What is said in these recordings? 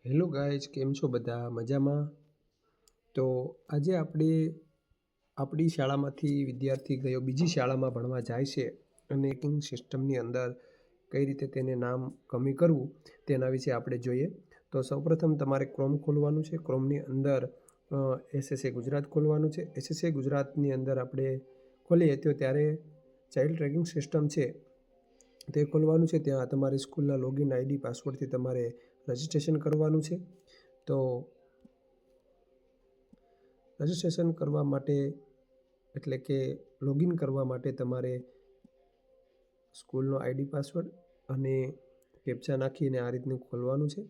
Hello guys, કેમ છો બધા? મજામાં? તો આજે આપણે આપણી શાળામાંથી વિદ્યાર્થી ગયો બીજી શાળામાં ભણવા જાય છે અને રેકિંગ સિસ્ટમની અંદર કઈ રીતે તેને નામ કમી કરવું તેના વિશે આપણે જોઈએ. તો સૌપ્રથમ તમારે ક્રોમ ખોલવાનું છે. ક્રોમની અંદર એસએસએ ગુજરાત ખોલવાનું છે. એસએસએ ગુજરાતની અંદર આપણે ખોલીએ તો ત્યારે ચાઇલ્ડ ટ્રેકિંગ સિસ્ટમ છે તે ખોલવાનું છે. ત્યાં તમારી સ્કૂલના લોગિન આઈડી પાસવર્ડથી તમારે રજિસ્ટ્રેશન કરવાનું છે. તો રજિસ્ટ્રેશન કરવા માટે એટલે કે લોગિન કરવા માટે તમારે સ્કૂલનો આઈડી પાસવર્ડ અને કેપ્ચા નાખીને આ રીતનું ખોલવાનું છે.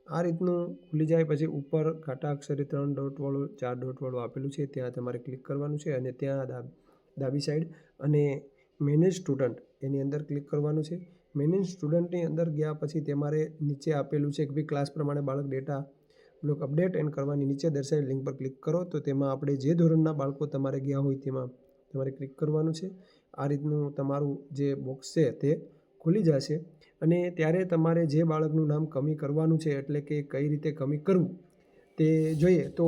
આ રીતનું ખુલી જાય પછી ઉપર કાંટા અક્ષરે 3 ડોટવાળું 4 ડોટવાળું આપેલું છે ત્યાં તમારે ક્લિક કરવાનું છે અને ત્યાં ડાબી સાઈડ અને મેનેજ સ્ટુડન્ટ એની અંદર ક્લિક કરવાનું છે. મેનેજ સ્ટુડન્ટની અંદર ગયા પછી તમારે નીચે આપેલું છે કે ભાઈ ક્લાસ પ્રમાણે બાળક ડેટા બ્લોક અપડેટ એન્ડ કરવાની નીચે દર્શાવેલ લિંક પર ક્લિક કરો તો તેમાં આપણે જે ધોરણના બાળકો તમારે ગયા હોય તેમાં તમારે ક્લિક કરવાનું છે. આ રીતનું તમારું જે બોક્સ છે તે ખુલી જશે અને ત્યારે તમારે જે બાળકનું નામ કમી કરવાનું છે એટલે કે કઈ રીતે કમી કરવું તે જોઈએ. તો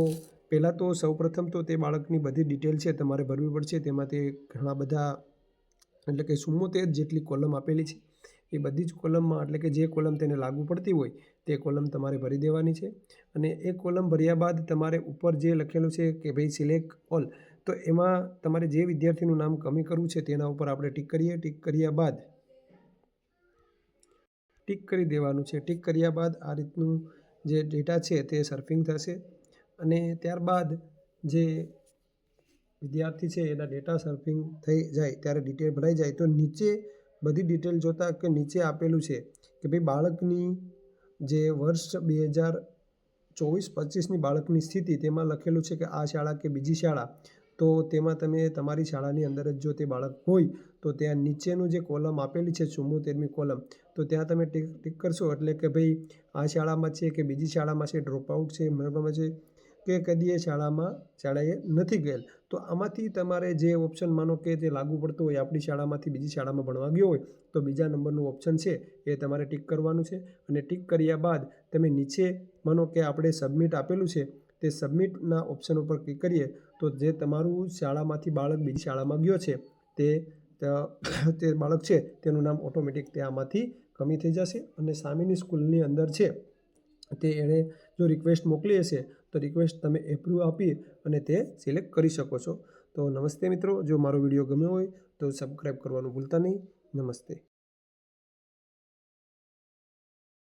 પહેલાં તો સૌપ્રથમ તો તે બાળકની બધી ડિટેલ છે તમારે ભરવી પડશે. તેમાં તે ઘણા બધા એટલે કે 74 જેટલી કોલમ આપેલી છે. એ બધી જ કોલમમાં એટલે કે જે કોલમ તેને લાગુ પડતી હોય તે કોલમ તમારે ભરી દેવાની છે અને એ કોલમ ભર્યા બાદ તમારે ઉપર જે લખેલું છે કે ભાઈ સિલેક્ટ ઓલ, તો એમાં તમારે જે વિદ્યાર્થીનું નામ કમી કરવું છે તેના ઉપર આપણે ટીક કરીએ. ટીક કર્યા બાદ ટીક કરી દેવાનું છે. ટીક કર્યા બાદ આ રીતનું જે ડેટા છે તે સર્ફિંગ થશે અને ત્યારબાદ જે વિદ્યાર્થી છે એના ડેટા સર્ફિંગ થઈ જાય ત્યારે ડિટેલ ભરાઈ જાય તો નીચે બધી ડિટેલ જોતાં કે નીચે આપેલું છે કે ભાઈ બાળકની જે વર્ષ 2024-25ની બાળકની સ્થિતિ તેમાં લખેલું છે કે આ શાળા કે બીજી શાળા. તો તેમાં તમે તમારી શાળાની અંદર જ જો તે બાળક હોય તો ત્યાં નીચેનું જે કોલમ આપેલી છે 74મી કોલમ, તો ત્યાં તમે ટીક કરશો એટલે કે ભાઈ આ શાળામાં છે કે બીજી શાળામાં છે, ડ્રોપ આઉટ છે, મતલબ છે કે કદી શાળાએ નથી ગયેલ. તો આમાંથી તમારે જે ઓપ્શન માનો કે જે લાગુ પડતો હોય આપણી શાળામાંથી બીજી શાળામાં ભણવા ગયો હોય તો બીજા નંબરનું ઓપ્શન છે એ તમારે ટીક કરવાનું છે અને ટીક કર્યા બાદ તમે નીચે માનો કે આપણે સબમિટ આપેલું છે તે સબમિટના ઓપ્શન ઉપર ક્લિક કરીએ તો જે તમારું શાળામાંથી બાળક બીજી શાળામાં ગયો છે તે બાળક છે તેનું નામ ઓટોમેટિક આમાંથી કમી થઈ જશે અને સામેની સ્કૂલની અંદર છે તે એણે જો રિક્વેસ્ટ મોકલી હશે તો રિક્વેસ્ટ તમે એપ્રુવ આપી અને તે સિલેક્ટ કરી શકો છો. તો નમસ્તે મિત્રો, જો મારો વિડીયો ગમ્યો હોય તો સબસ્ક્રાઈબ કરવાનું ભૂલતા નહીં. નમસ્તે.